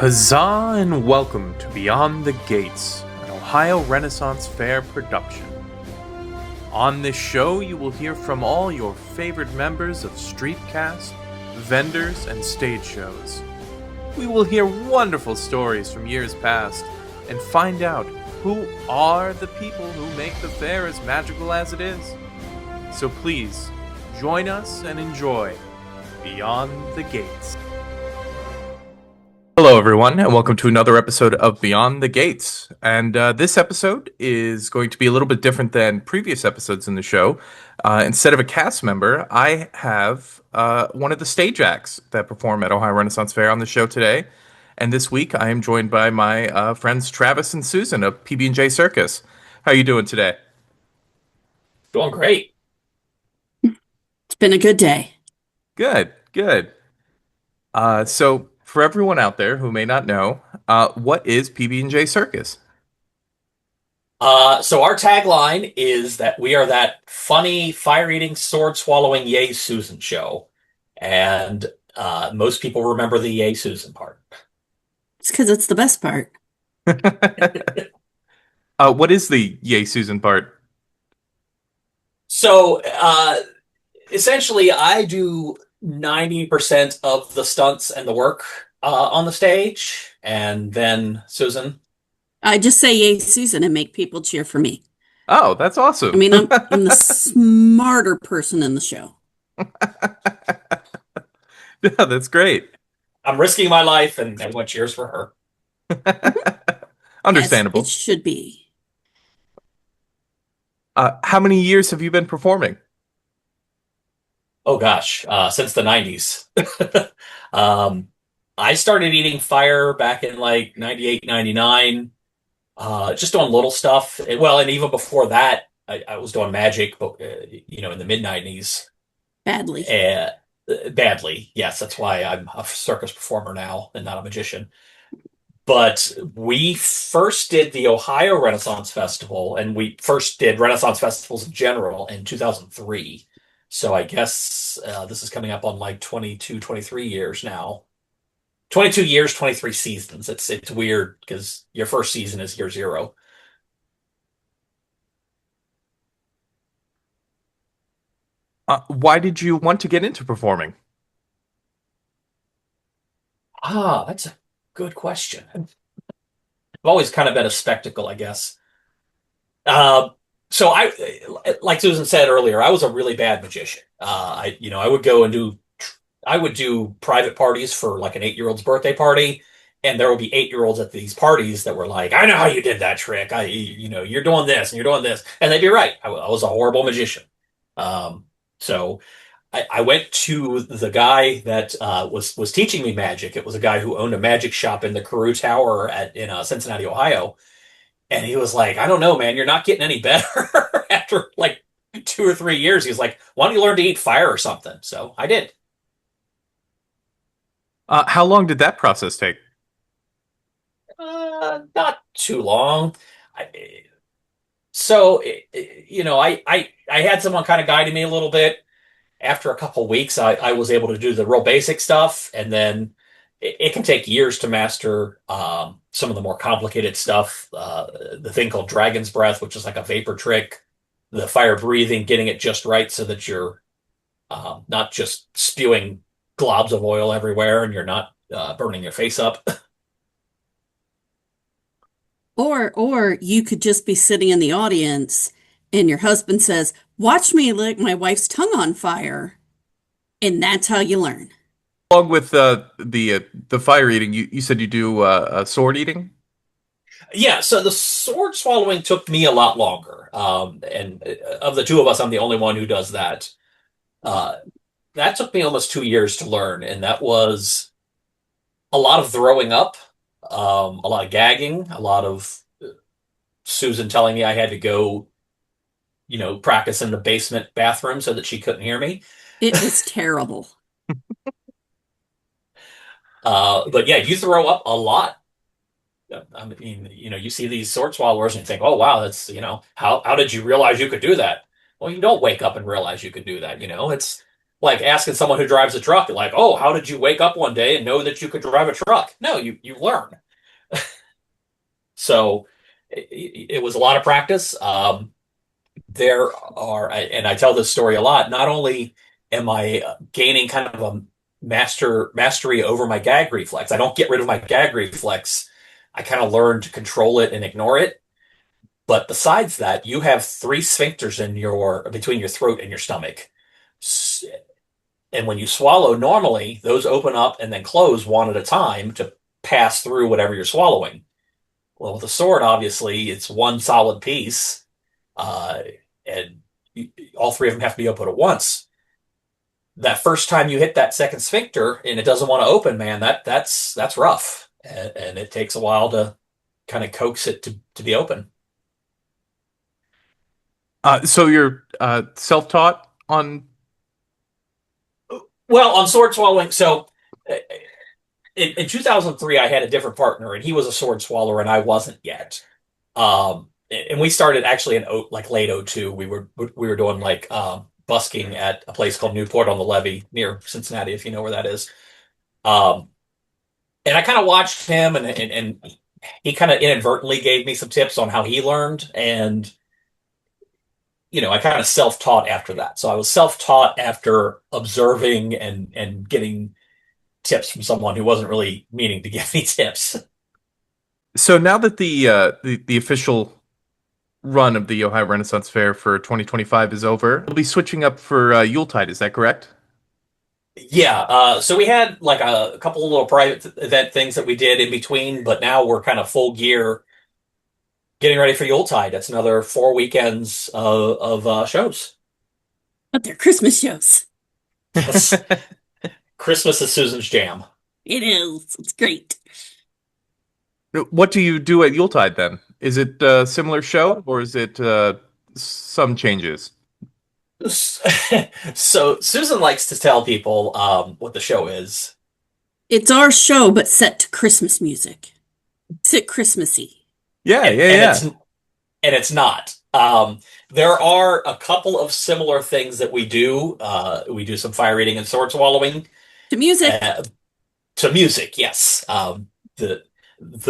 Huzzah and welcome to Beyond the Gates, an Ohio Renaissance Faire production. On this show, you will hear from all your favorite members of Streetcast, vendors, and stage shows. We will hear wonderful stories from years past and find out who are the people who make the fair as magical as it is. So please, join us and enjoy Beyond the Gates. Hello, everyone, and welcome to another episode of Beyond the Gates. And this episode is going to be a little bit different than previous episodes in the show. Instead of a cast member, I have one of the stage acts that perform at Ohio Renaissance Faire on the show today. And this week, I am joined by my friends Travis and Susan of PBJ Circus. How are you doing today? Doing great. It's been a good day. Good, good. So for everyone out there who may not know, what is PB&J Circus? So our tagline is that we are that funny, fire-eating, sword-swallowing Yay Susan show. And most people remember the Yay Susan part. It's because it's the best part. What is the Yay Susan part? So essentially, I do 90% of the stunts and the work on the stage. And then Susan. I just say yay, Susan, and make people cheer for me. Oh, that's awesome. I mean, I'm the smarter person in the show. Yeah, that's great. I'm risking my life and everyone cheers for her. Understandable. Yes, it should be. How many years have you been performing? Oh gosh, since the 90s. I started eating fire back in like 98, 99, just doing little stuff. Well, and even before that, I was doing magic, but in the mid 90s. Badly. Badly, yes. That's why I'm a circus performer now and not a magician. But we first did the Ohio Renaissance Festival, and we first did Renaissance festivals in general in 2003. So I guess this is coming up on like 22, 23 years now. 22 years, 23 seasons. It's weird because your first season is year zero. Why did you want to get into performing? That's a good question. I've always kind of been a spectacle, I guess. So like Susan said earlier, I was a really bad magician. I would go and I would do private parties for like an 8-year-old's birthday party, and there would be 8-year-olds at these parties that were like, "I know how you did that trick. You're doing this and you're doing this," and they'd be right. I was a horrible magician. So I went to the guy that was teaching me magic. It was a guy who owned a magic shop in the Carew Tower in Cincinnati, Ohio. And he was like, "I don't know, man, you're not getting any better." After like 2 or 3 years, he was like, "Why don't you learn to eat fire or something?" So I did. How long did that process take? Not too long. I, so, I had someone kind of guiding me a little bit. After a couple weeks, I was able to do the real basic stuff. And then it can take years to master some of the more complicated stuff. The thing called Dragon's Breath, which is like a vapor trick, the fire breathing, getting it just right so that you're not just spewing globs of oil everywhere and you're not burning your face up. Or you could just be sitting in the audience and your husband says, "Watch me light my wife's tongue on fire." And that's how you learn. Along with the fire eating, you said you do sword eating? Yeah, so the sword swallowing took me a lot longer. And of the two of us, I'm the only one who does that. That took me almost 2 years to learn, and that was a lot of throwing up, a lot of gagging, a lot of Susan telling me I had to go, practice in the basement bathroom so that she couldn't hear me. It was terrible. But yeah, you throw up a lot. I mean, you see these sword swallowers and you think, "Oh wow, that's how did you realize you could do that?" Well, you don't wake up and realize you could do that. It's like asking someone who drives a truck, like, oh, how did you wake up one day and know that you could drive a truck? No, you learn. So it was a lot of practice. There are, and I tell this story a lot. Not only am I gaining kind of a mastery over my gag reflex, I don't get rid of my gag reflex. I kind of learn to control it and ignore it. But besides that, you have three sphincters in your between your throat and your stomach. And when you swallow normally, those open up and then close one at a time to pass through whatever you're swallowing. Well, with a sword, obviously, it's one solid piece, uh, and all three of them have to be open at once. That first time you hit that second sphincter and it doesn't want to open, man, that's rough, and it takes a while to kind of coax it to be open. So you're self-taught on. Well, on sword swallowing, so in 2003, I had a different partner, and he was a sword swallower, and I wasn't yet. And we started actually in like late '02. We were doing like busking at a place called Newport on the Levee near Cincinnati, if you know where that is. Um, and I kind of watched him, and he kind of inadvertently gave me some tips on how he learned, and I kind of self-taught after that. So I was self-taught after observing and getting tips from someone who wasn't really meaning to give me tips. So now that the official run of the Ohio Renaissance Fair for 2025 is over, we'll be switching up for Yuletide. Is that correct? Yeah, so we had like a couple of little private event things that we did in between, but now we're kind of full gear getting ready for Yuletide. That's another 4 weekends of shows. But they're Christmas shows. Yes. Christmas is Susan's jam. It is. It's great. What do you do at Yuletide then? Is it a similar show or is it some changes? So Susan likes to tell people what the show is. It's our show, but set to Christmas music. It's it Christmassy. Yeah, and, yeah, and yeah. it's not. There are a couple of similar things that we do. We do some fire eating and sword swallowing. To music. To music, yes. The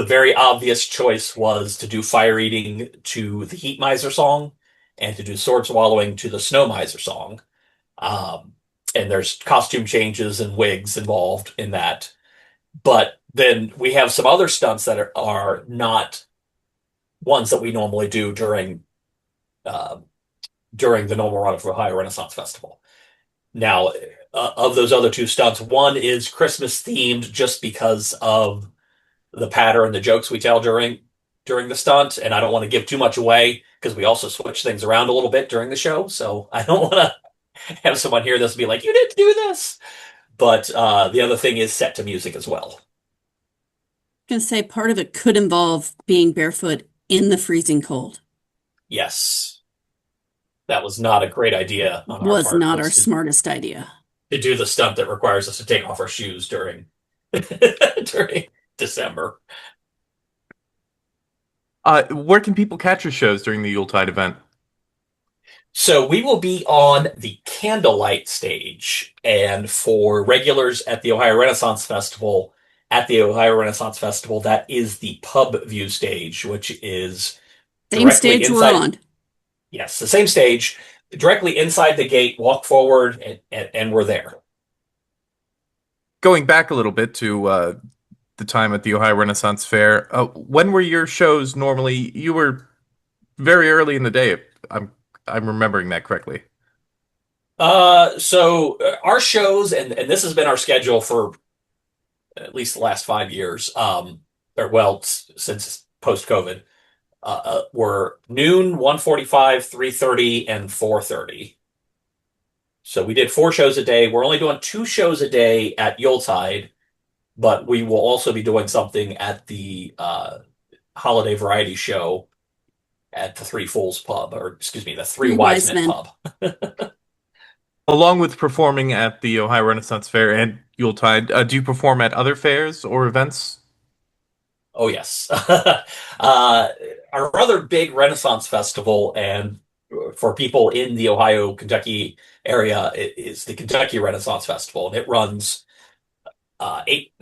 very obvious choice was to do fire eating to the Heat Miser song and to do sword swallowing to the Snow Miser song. Um, and there's costume changes and wigs involved in that. But then we have some other stunts that are not ones that we normally do uh, during the normal run of Ohio Renaissance Festival. Now, of those other two stunts, one is Christmas themed just because of the patter and the jokes we tell during the stunt, and I don't want to give too much away because we also switch things around a little bit during the show. So I don't want to have someone hear this and be like, "You didn't do this." But the other thing is set to music as well. I'm gonna say part of it could involve being barefoot in the freezing cold. Yes, that was not a great idea on our Was part. not our Was smartest idea. to do the stunt that requires us to take off our shoes during during December. Where can people catch your shows during the Yuletide event? So we will be on the candlelight stage, and for regulars at the Ohio Renaissance Festival, that is the pub view stage, which is Same directly stage we're inside. on. Yes, the same stage, directly inside the gate. Walk forward, and we're there. Going back a little bit to the time at the Ohio Renaissance Fair, when were your shows normally? You were very early in the day, if I'm remembering that correctly. So our shows, and this has been our schedule for at least the last 5 years, or well, since post-COVID, were noon, 1:45, 3:30, and 4:30. So we did 4 shows a day. We're only doing 2 shows a day at Yuletide, but we will also be doing something at the holiday variety show at the Three Fools Pub, or excuse me, the Three Wise Men Pub. Along with performing at the Ohio Renaissance Fair and Yuletide, do you perform at other fairs or events? Oh, yes. Our other big Renaissance festival, and for people in the Ohio, Kentucky area, it is the Kentucky Renaissance Festival, and it runs eight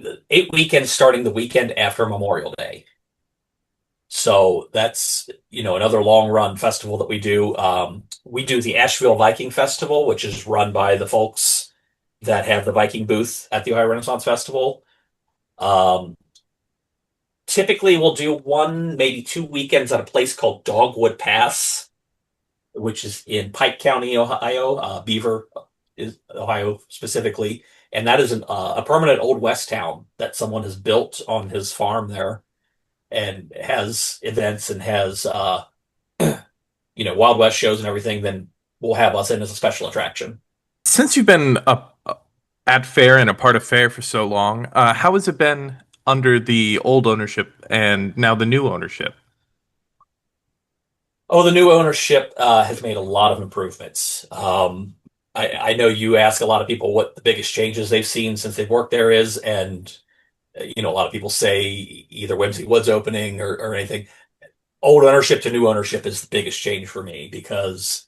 weekends starting the weekend after Memorial Day. So that's, another long run festival that we do. We do the Asheville Viking Festival, which is run by the folks that have the Viking booth at the Ohio Renaissance Festival. Um, Typically, we'll do one, maybe 2 weekends at a place called Dogwood Pass, which is in Pike County, Ohio, Beaver is Ohio specifically, and that is a permanent Old West town that someone has built on his farm there, and has events and has Wild West shows and everything. Then we'll have us in as a special attraction. Since you've been at Fair and a part of Fair for so long, how has it been under the old ownership and now the new ownership? Oh, the new ownership has made a lot of improvements. I know you ask a lot of people what the biggest changes they've seen since they've worked there is, and a lot of people say either Whimsy Woods opening or anything. Old ownership to new ownership is the biggest change for me, because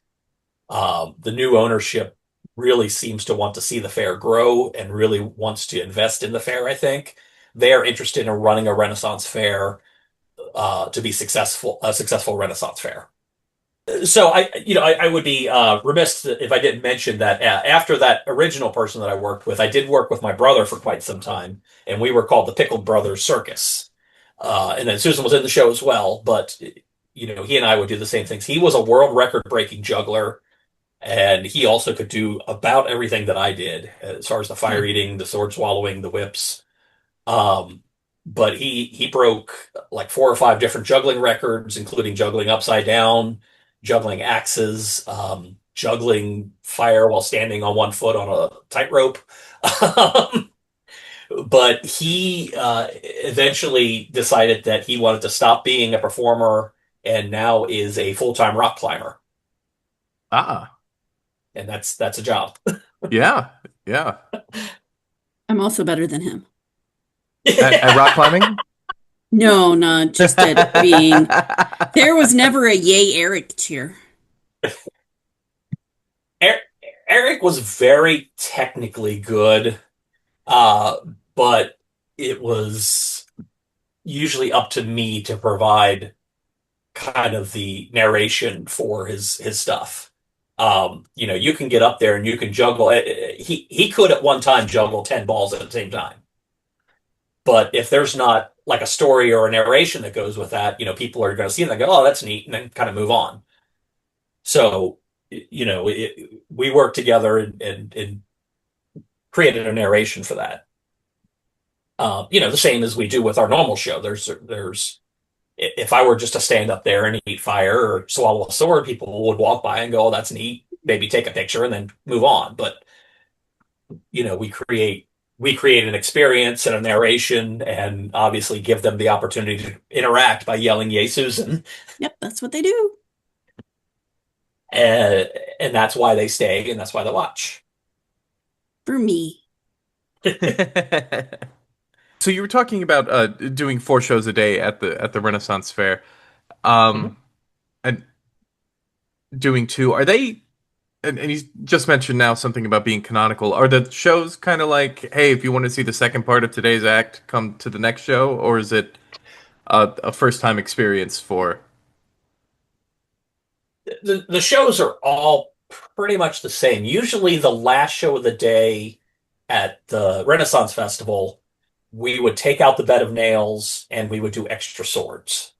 the new ownership really seems to want to see the fair grow and really wants to invest in the fair. I think they are interested in running a Renaissance fair to be successful, a successful Renaissance fair. So I would be remiss if I didn't mention that after that original person that I worked with, I did work with my brother for quite some time, and we were called the Pickled Brothers Circus. And then Susan was in the show as well, but he and I would do the same things. He was a world record breaking juggler, and he also could do about everything that I did as far as the fire eating, the sword swallowing, the whips. Um, but he broke like 4 or 5 different juggling records, including juggling upside down, juggling axes, juggling fire while standing on one foot on a tightrope. Um, but he eventually decided that he wanted to stop being a performer and now is a full-time rock climber. Ah, And that's a job. yeah, yeah. I'm also better than him. At rock climbing? No, not just at being. There was never a yay Eric cheer. Eric was very technically good, uh, but it was usually up to me to provide kind of the narration for his stuff. You can get up there and you can juggle. He could at one time juggle 10 balls at the same time. But if there's not like a story or a narration that goes with that, people are going to see it and they go, "Oh, that's neat," and then kind of move on. So, we worked together and created a narration for that. The same as we do with our normal show. There's if I were just to stand up there and eat fire or swallow a sword, people would walk by and go, "Oh, that's neat." Maybe take a picture and then move on. But we create an experience and a narration, and obviously give them the opportunity to interact by yelling, "Yay, Susan!" Yep, that's what they do. And that's why they stay, and that's why they watch. For me. So you were talking about doing 4 shows a day at the Renaissance Fair, Mhm. and doing two. Are they? And you just mentioned now something about being canonical. Are the shows kind of like, hey, if you want to see the second part of today's act, come to the next show, or is it a first time experience for? The shows are all pretty much the same. Usually, the last show of the day at the Renaissance Festival, we would take out the bed of nails and we would do extra swords.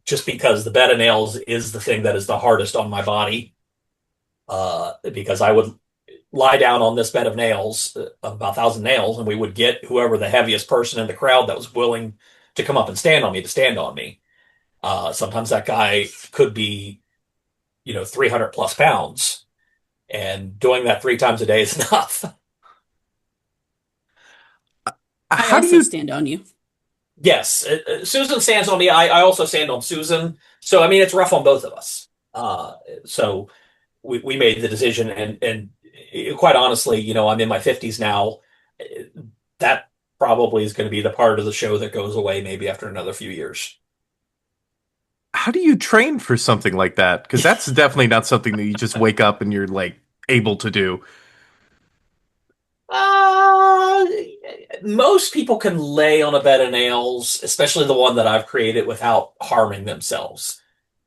Just because the bed of nails is the thing that is the hardest on my body. Because I would lie down on this bed of nails, of about 1,000 nails, and we would get whoever the heaviest person in the crowd that was willing to come up and stand on me to stand on me. Sometimes that guy could be, 300 plus pounds, and doing that 3 times a day is enough. I How do also you? stand on you. Yes, Susan stands on me. I also stand on Susan. So, I mean, it's rough on both of us. So we made the decision, and quite honestly, I'm in my 50s now. That probably is going to be the part of the show that goes away maybe after another few years. how do you train for something like that? Because that's definitely not something that you just wake up and you're like able to do. Uh, Most people can lay on a bed of nails, especially the one that I've created, without harming themselves.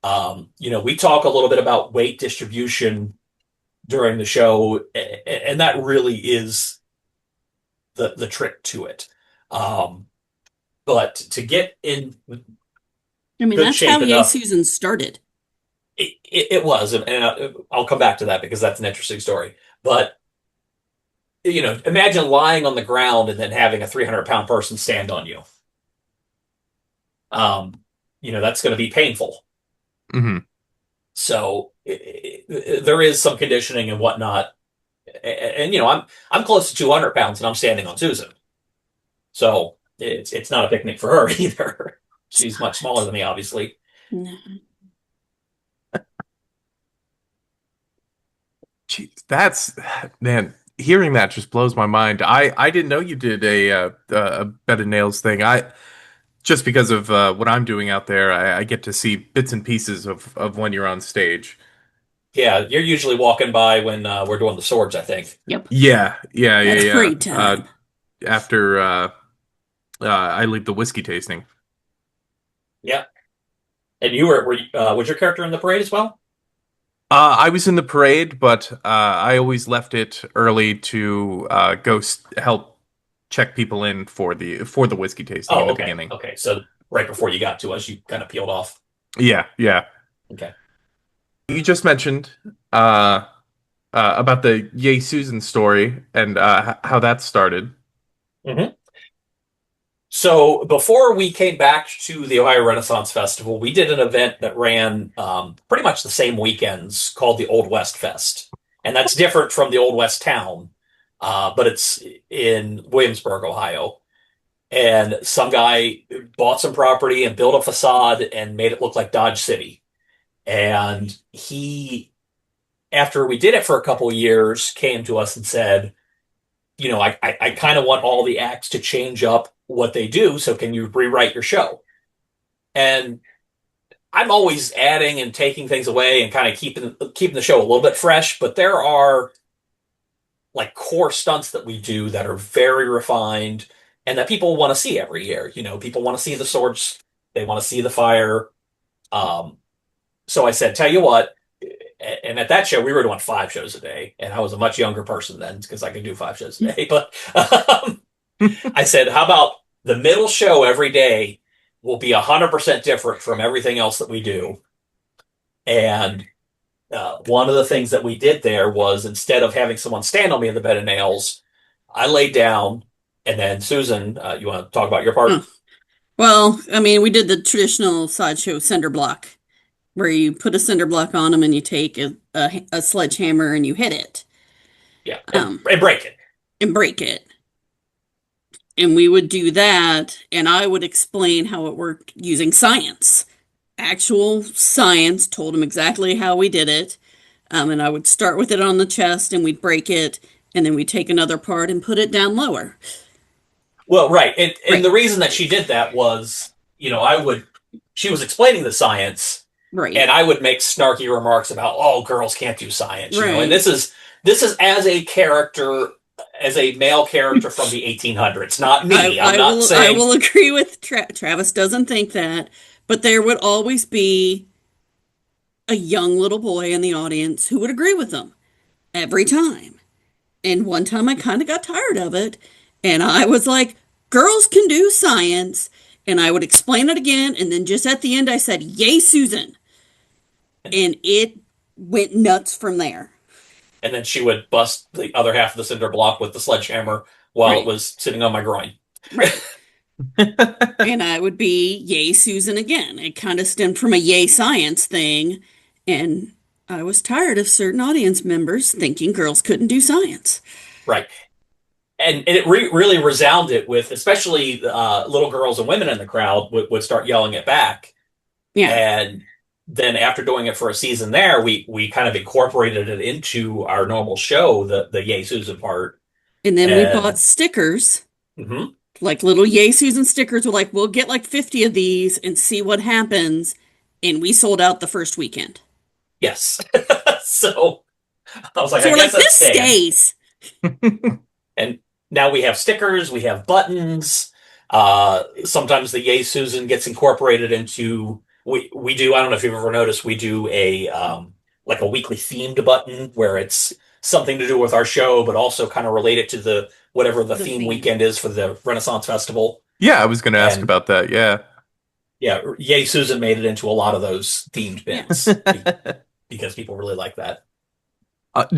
We talk a little bit about weight distribution during the show, and that really is the trick to it. Um, but to get in I mean, good that's how shape Yay enough, Susan started. it was, and I'll come back to that because that's an interesting story. But imagine lying on the ground and then having a 300-pound person stand on you. Um, that's going to be painful. Hmm. So there is some conditioning and whatnot. And I'm close to 200 pounds and I'm standing on Susan. So it's not a picnic for her either. She's much smaller than me, obviously. No. Jeez, that's man. Hearing that just blows my mind. I didn't know you did a bed of nails thing. I just because of what I'm doing out there, I get to see bits and pieces of when you're on stage. Yeah, you're usually walking by when we're doing the swords, I think. Yep. Yeah, yeah, yeah, That's yeah. parade time. After I leave the whiskey tasting. Yeah. And was your character in the parade as well? I was in the parade, but I always left it early to help check people in for the whiskey tasting in Oh, the okay. beginning. Okay. So right before you got to us, you kind of peeled off. Yeah, yeah. Okay. You just mentioned about the Yay Susan story and how that started. hmm So before we came back to the Ohio Renaissance Festival, we did an event that ran pretty much the same weekends called the Old West Fest. And that's different from the Old West town, but it's in Williamsburg, Ohio. And some guy bought some property and built a facade and made it look like Dodge City. And after we did it for a couple of years, came to us and said, I kind of want all the acts to change up what they do. So can you rewrite your show? And I'm always adding and taking things away and kind of keeping the show a little bit fresh. But there are like core stunts that we do that are very refined and that people want to see every year. People want to see the swords, they want to see the fire. Um, so I said, tell you what. And at that show, we were doing 5 shows a day, and I was a much younger person then because I could do 5 shows a day. But I said, how about the middle show every day will be 100% different from everything else that we do? And one of the things that we did there was instead of having someone stand on me in the bed of nails, I laid down, and then Susan, you want to talk about your part? Well, I mean, we did the traditional sideshow cinder block, where you put a cinder block on them and you take a sledgehammer and you hit it. Yeah, Um, and break it. and break it. And we would do that, and I would explain how it worked using science. Actual science, told them exactly how we did it. And I would start with it on the chest, and we'd break it, and then we'd take another part and put it down lower. Well, right. And Right. the reason that she did that was, she was explaining the science, Right. and I would make snarky remarks about, oh, girls can't do science, Right. and this is as a character, as a male character from the 1800s, not me. I'm not saying. I will agree with Travis doesn't think that, but there would always be a young little boy in the audience who would agree with them every time. And one time I kind of got tired of it, and I was like, girls can do science. And I would explain it again, and then just at the end I said, yay, Susan. And it went nuts from there. And then she would bust the other half of the cinder block with the sledgehammer while Right. it was sitting on my groin. Right. And I would be yay, Susan again. It kind of stemmed from a yay science thing. And I was tired of certain audience members thinking girls couldn't do science. Right. And it really resounded with, especially little girls and women in the crowd would start yelling it back. Yeah. And then after doing it for a season there, we kind of incorporated it into our normal show, the Yay Susan part. And then we bought stickers, Mhm. like little Yay Susan stickers. We're like, we'll get like 50 of these and see what happens. and we sold out the first weekend. Yes. So I was like, So I we're like, guess that this stands. stays. And now we have stickers, we have buttons. Sometimes the Yay Susan gets incorporated into we do. I don't know if you've ever noticed, we do a like a weekly themed button where it's something to do with our show, but also kind of related to the whatever the The theme theme. weekend is for the Renaissance Festival. Yeah, I was going to ask And about that. Yeah. yeah, Yay Susan made it into a lot of those themed bins uh, because people really like that.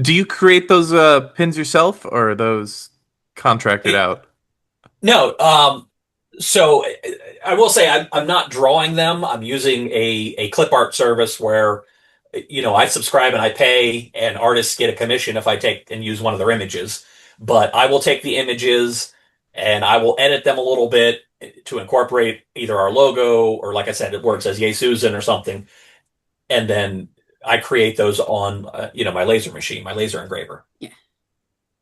do you create those pins yourself, or are those contracted out? No, so I will say I'm not drawing them. I'm using a clip art service where, I subscribe and I pay, and artists get a commission if I take and use one of their images. But I will take the images and I will edit them a little bit to incorporate either our logo or, like I said, where it says "Yay Susan" or something, and then I create those on, my laser machine, my laser engraver. Yeah.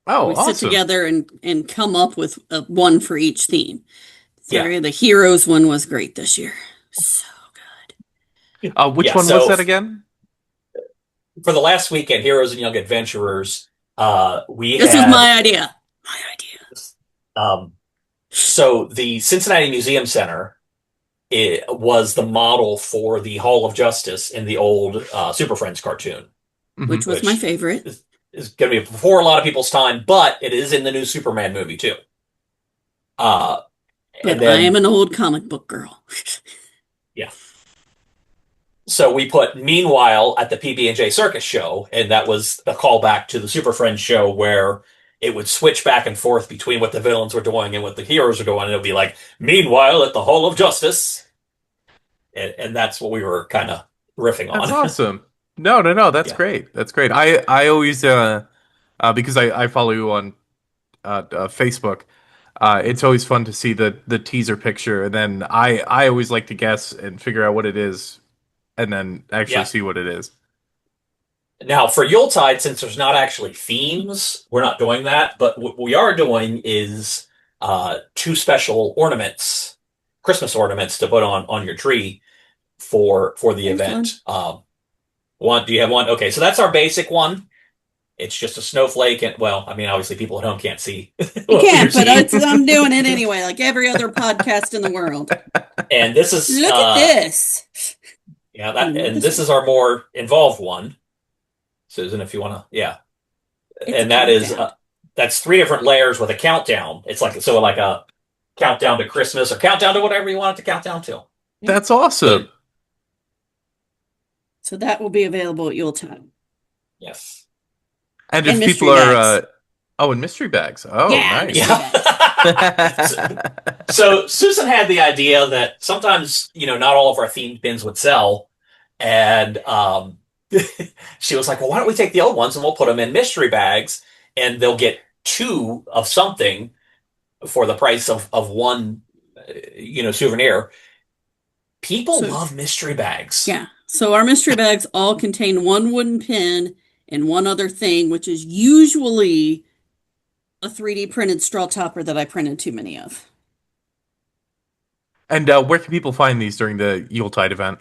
Oh, We sit awesome. together and come up with one for each theme. Yeah, Sorry, the heroes one was great this year. So good. Which yeah. one was So that again? for the last weekend, Heroes and Young Adventurers, we This was had my idea. My idea. um, so the Cincinnati Museum Center, it was the model for the Hall of Justice in the old Super Friends cartoon, Which was my favorite. is going to be before a lot of people's time, but it is in the new Superman movie too. Uh, and But I am then, an old comic book girl. yeah. So we put Meanwhile at the PB&J Circus show, and that was a callback to the Super Friends show where it would switch back and forth between what the villains were doing and what the heroes were doing. And it would be like, Meanwhile at the Hall of Justice. And that's what we were kind of riffing That's on. awesome. No, that's Yeah. great. That's great. I always because I follow you on Facebook. It's always fun to see the teaser picture, and then I always like to guess and figure out what it is, and then actually Yeah. see what it is. Now, for Yuletide, since there's not actually themes, we're not doing that. But what we are doing is two special ornaments, Christmas ornaments to put on your tree for the Very event. One, do you have one? Okay, so that's our basic one. It's just a snowflake, and well, I mean, obviously, people at home can't see You what can't, we're but seeing. I'm doing it anyway, like every other podcast in the world. And this is Look at this. yeah, This this one. is our more involved one, Susan. If you want to, yeah, It's a and that is countdown. that's three different layers with a countdown. It's like a countdown to Christmas or countdown to whatever you want it to count down to. That's awesome. So that will be available at Yuletide. Yes. And And if people mystery are bags. in mystery bags. Oh, Yeah, nice. mystery bags. So Susan had the idea that sometimes, not all of our themed bins would sell. And she was like, well, why don't we take the old ones and we'll put them in mystery bags and they'll get two of something for the price of one, souvenir. People So- love mystery bags. Yeah. So our mystery bags all contain one wooden pin and one other thing, which is usually a 3D printed straw topper that I printed too many of. And where can people find these during the Yuletide event?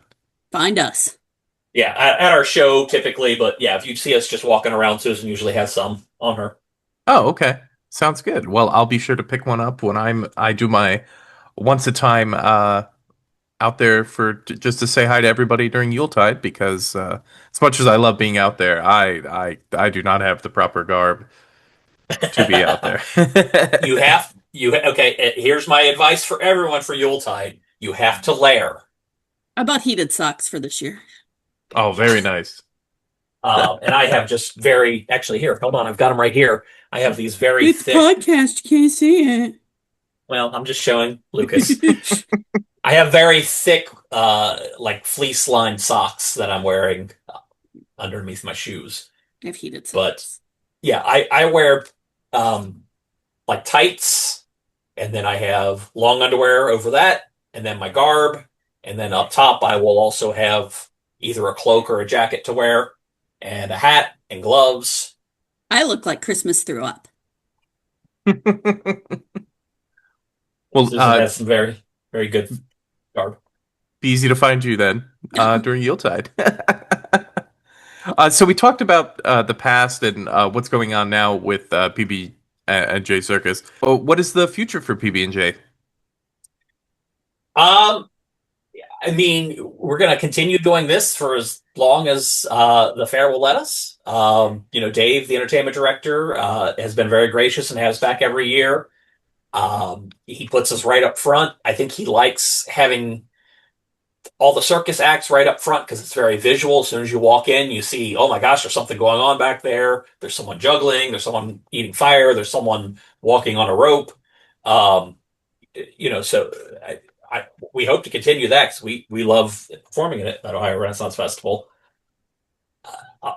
Find us. Yeah, at our show typically, but yeah, if you see us just walking around, Susan usually has some on her. Oh, okay. Sounds good. Well, I'll be sure to pick one up when I do my once a time out there just to say hi to everybody during Yuletide, because as much as I love being out there, I do not have the proper garb to be out there. Okay, here's my advice for everyone for Yuletide. You have to layer. I bought heated socks for this year. Oh, very nice. And I have actually here, hold on, I've got them right here. I have these very It's thick, podcast, you can't see it. well, I'm just showing Lucas. I have very thick, like fleece lined socks that I'm wearing underneath my shoes. I have heated But socks. yeah, I wear like tights, and then I have long underwear over that, and then my garb, and then up top I will also have either a cloak or a jacket to wear, and a hat and gloves. I look like Christmas threw up. Well, Susan has some very, very good garb. be easy to find you then Yeah. during Yuletide. So we talked about the past and what's going on now with PBJ Circus. Well, what is the future for PB&J? Um, I mean, we're going to continue doing this for as long as the fair will let us. Dave, the entertainment director, has been very gracious and has us back every year. He puts us right up front. I think he likes having all the circus acts right up front because it's very visual. As soon as you walk in, you see, oh my gosh, there's something going on back there. There's someone juggling. There's someone eating fire. There's someone walking on a rope. Um, so we hope to continue that because we love performing at Ohio Renaissance Festival.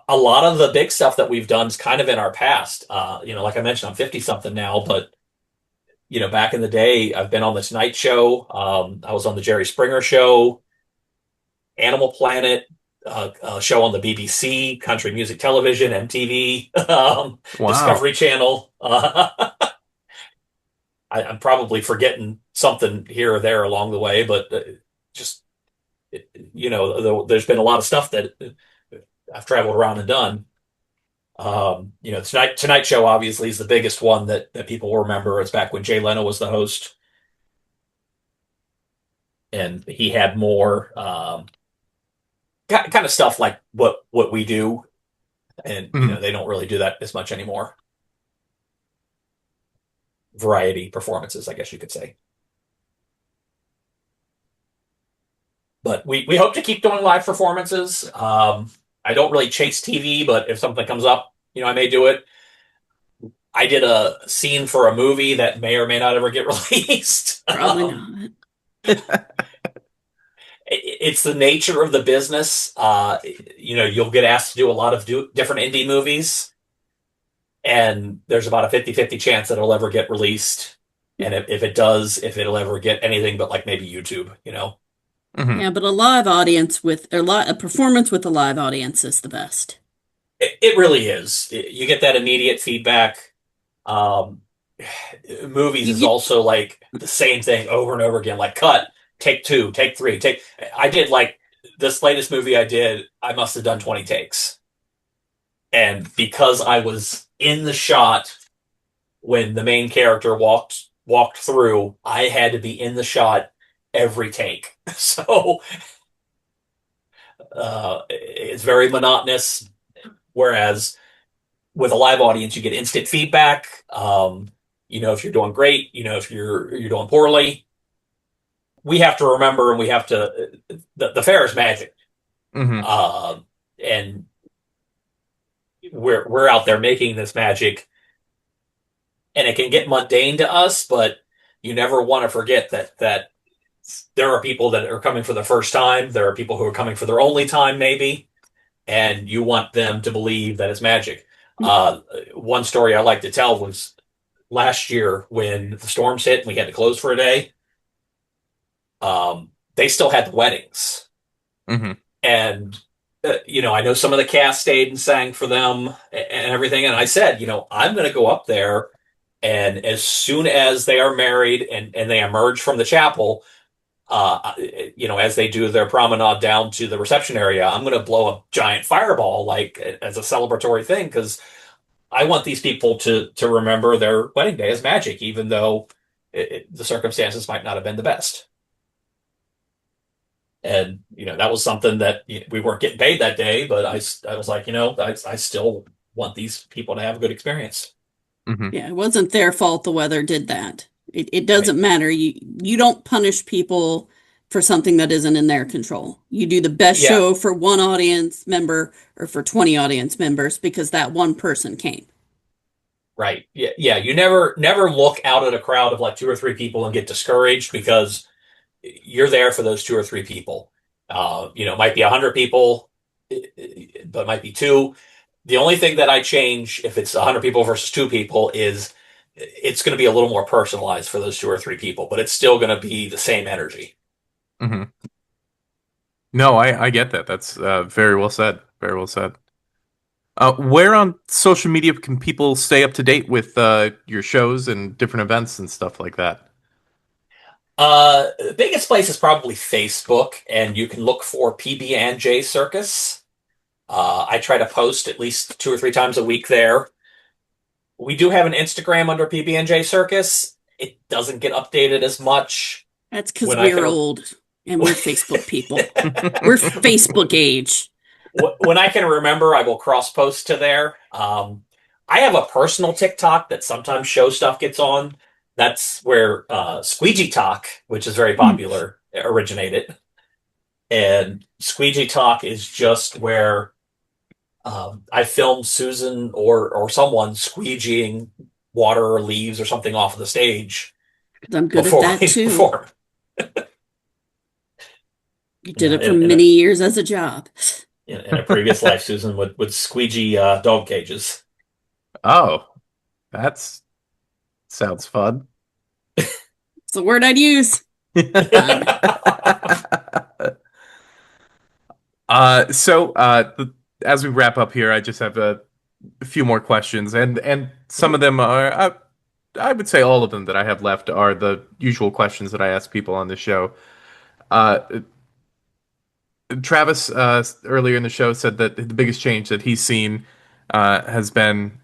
A lot of the big stuff that we've done is kind of in our past. Like I mentioned, I'm 50 something now, but back in the day, I've been on the Tonight Show. I was on the Jerry Springer Show, Animal Planet, show on the BBC, Country Music Television, MTV, Wow. Discovery Channel. I'm probably forgetting something here or there along the way, but just there's been a lot of stuff that I've traveled around and done. Tonight Show obviously is the biggest one that people will remember. It's back when Jay Leno was the host, and he had more kind of stuff like what we do, and Mhm. they don't really do that as much anymore. Variety performances, I guess you could say. But we hope to keep doing live performances. I don't really chase TV, but if something comes up, I may do it. I did a scene for a movie that may or may not ever get released. Probably not. It's the nature of the business. You'll get asked to do a lot of different indie movies, and there's about a 50-50 chance that it'll ever get released. And if it does, if it'll ever get anything but like maybe YouTube. Yeah, but a live audience with a performance with a live audience is the best. It really is. You get that immediate feedback. Um, Movies You is get also like the same thing over and over again. Like cut, take two, take three, take. I did like this latest movie I did. I must have done 20 takes, and because I was in the shot when the main character walked through, I had to be in the shot every take. So it's very monotonous. Whereas with a live audience, you get instant feedback. If you're doing great, if you're doing poorly. We have to remember, and we have to. The fair is magic, Hmm. and we're out there making this magic, and it can get mundane to us, but you never want to forget that there are people that are coming for the first time. There are people who are coming for their only time, maybe, and you want them to believe that it's magic. One story I like to tell was last year when the storms hit and we had to close for a day. They still had the weddings, Hmm. and I know some of the cast stayed and sang for them and everything. And I said, I'm going to go up there, and as soon as they are married and they emerge from the chapel, as they do their promenade down to the reception area, I'm going to blow a giant fireball like as a celebratory thing because I want these people to remember their wedding day as magic, even though the circumstances might not have been the best. And that was something that we weren't getting paid that day, but I was like, I still want these people to have a good experience. Hmm. Yeah, it wasn't their fault the weather did that. It Right. doesn't matter. You don't punish people for something that isn't in their control. You do the best Yeah. show for one audience member or for 20 audience members because that one person came. Right. Yeah. Yeah. You never look out at a crowd of like two or three people and get discouraged because you're there for those two or three people. It might be 100 people, but it might be two. The only thing that I change if it's 100 people versus two people is it's going to be a little more personalized for those two or three people, but it's still going to be the same energy. Hmm. No, I get that. That's very well said. Very well said. Where on social media can people stay up to date with your shows and different events and stuff like that? The biggest place is probably Facebook, and you can look for PB&J Circus. I try to post at least 2 or 3 times a week there. We do have an Instagram under PB&J Circus. It doesn't get updated as much. That's because When I we're can, old and we're Facebook people. We're Facebook age. when I can remember, I will cross post to there. I have a personal TikTok that sometimes show stuff gets on. That's where Squeegee Talk, which is very Hmm. popular, originated. And Squeegee Talk is just where I filmed Susan or someone squeegeeing water or leaves or something off of the stage 'Cause I'm good at before that we too. perform. You did Yeah, it for many years as a job. in a previous life, Susan would squeegee dog cages. Oh, that's sounds fun. It's the word I'd use. Fun. As we wrap up here, I just have a few more questions, and some of them are, I would say all of them that I have left are the usual questions that I ask people on the show. Uh, Travis earlier in the show said that the biggest change that he's seen has been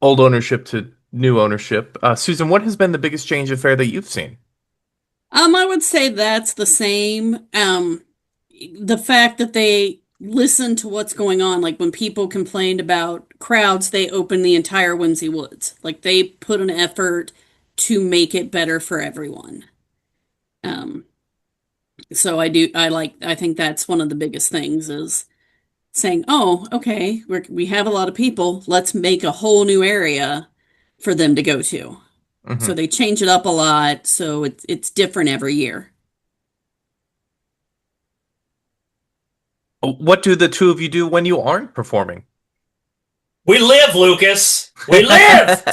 old ownership to new ownership. Susan, what has been the biggest change of fair that you've seen? I would say that's the same. The fact that they listen to what's going on, like when people complained about crowds, they opened the entire Whimsy Woods. Like they put an effort to make it better for everyone. Um, so I think that's one of the biggest things is saying, oh, okay, we have a lot of people. Let's make a whole new area for them to go to. So Hmm. they change it up a lot, so it's different every year. What do the two of you do when you aren't performing? We live, Lucas. We live.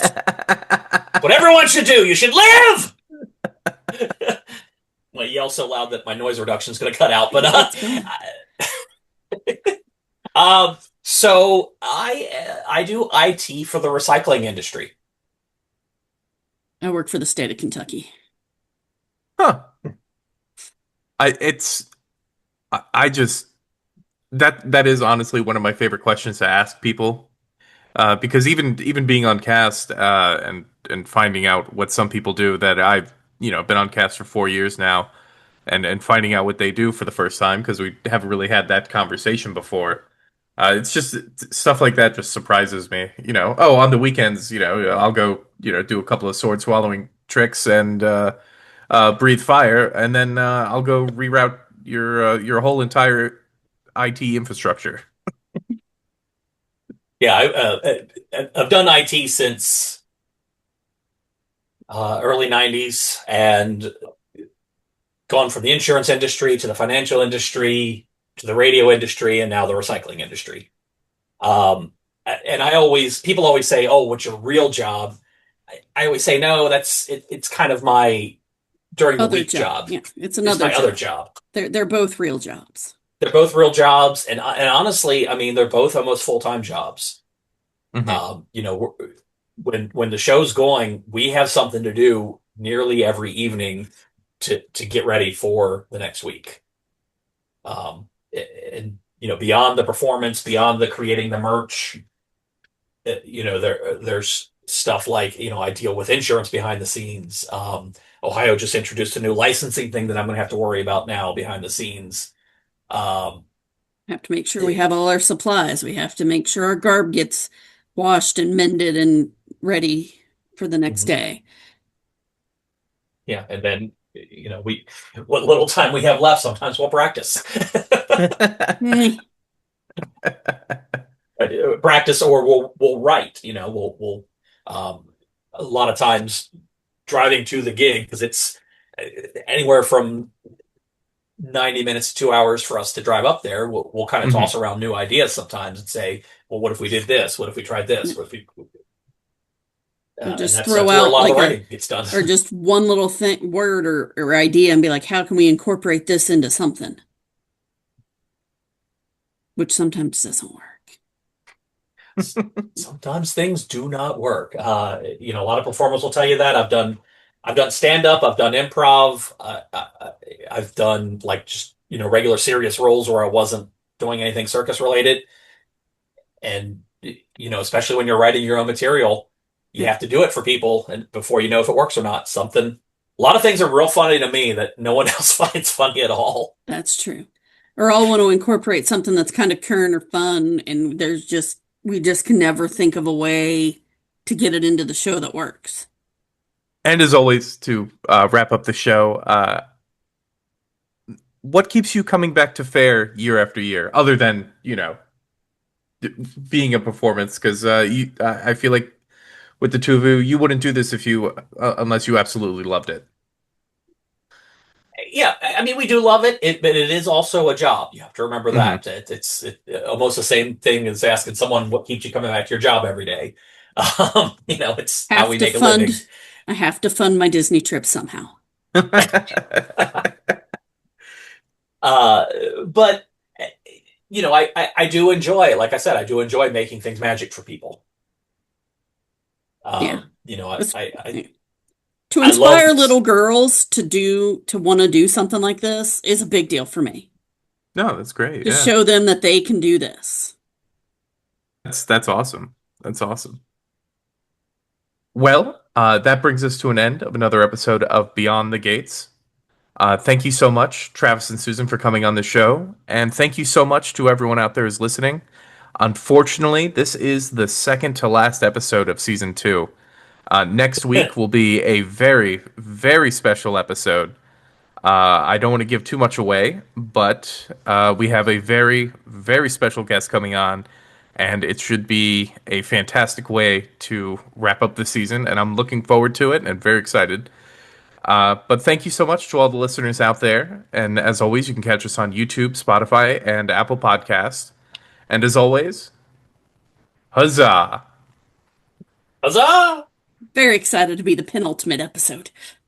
What everyone should do. You should live. I yell so loud that my noise reduction is going to cut out. But It's going. so I do IT for the recycling industry. I work for the state of Kentucky. Huh. I it's I just that is honestly one of my favorite questions to ask people. Because even being on cast and finding out what some people do that I've been on cast for 4 years now, and finding out what they do for the first time because we haven't really had that conversation before. It's just stuff like that just surprises me. Oh, on the weekends, I'll go, do a couple of sword swallowing tricks and breathe fire, and then I'll go reroute your whole entire IT infrastructure. Yeah, I've done IT since early '90s and gone from the insurance industry to the financial industry to the radio industry and now the recycling industry. And people always say, "Oh, what's your real job?" I always say, "No, it's kind of my during the Other week job. job. Yeah, it's It's another my other job. job." They're both real jobs. They're both real jobs, and honestly, I mean, they're both almost full-time jobs. Hmm. When the show's going, we have something to do nearly every evening to get ready for the next week. And beyond the performance, beyond the creating the merch, there's stuff like I deal with insurance behind the scenes. Ohio just introduced a new licensing thing that I'm going to have to worry about now behind the scenes. Um, Have to make sure we have all our supplies. We have to make sure our garb gets washed and mended and ready for the next mhm. day. Yeah, and then we what little time we have left, sometimes we'll practice. Eh, Practice or we'll write. We'll um, a lot of times driving to the gig because it's anywhere from 90 minutes to 2 hours for us to drive up there. We'll kind of Hmm. toss around new ideas sometimes and say, well, what if we did this? What if we tried this? What if we or and just that's throw that's where a out lot of the like writing gets done. or just one little thing, word or idea and be like, how can we incorporate this into something? Which sometimes doesn't work. Sometimes things do not work. A lot of performers will tell you that. I've done stand up, I've done improv, I've done like just regular serious roles where I wasn't doing anything circus related, and especially when you're writing your own material, you Yeah, have to do it for people, and before you know if it works or not. A lot of things are real funny to me that no one else finds funny at all. that's true. Or I'll want to incorporate something that's kind of current or fun, and we just can never think of a way to get it into the show that works. And as always, to wrap up the show, what keeps you coming back to fair year after year, other than being a performance? Because I feel like with the two of you, you wouldn't do this if you unless you absolutely loved it. Yeah, I mean, we do love it, but it is also a job. You have to remember Hmm. that. It's almost the same thing as asking someone what keeps you coming back to your job every day. It's how Have we to make a living. fund, I have to fund my Disney trip somehow. Uh, but I do enjoy, like I said, I do enjoy making things magic for people. Yeah. It's- to I love. inspire little girls to want to do something like this is a big deal for me. No, that's great. To Yeah, show them that they can do this. that's awesome. That's awesome. Well, that brings us to an end of another episode of Beyond the Gates. Thank you so much, Travis and Susan, for coming on the show. And thank you so much to everyone out there who's listening. Unfortunately, this is the second to last episode of season two. Next week will be a very, very special episode. I don't want to give too much away, but we have a very, very special guest coming on, and it should be a fantastic way to wrap up the season. And I'm looking forward to it and very excited. But thank you so much to all the listeners out there. And as always, you can catch us on YouTube, Spotify, and Apple Podcasts. And as always, huzzah! Huzzah! Very excited to be the penultimate episode.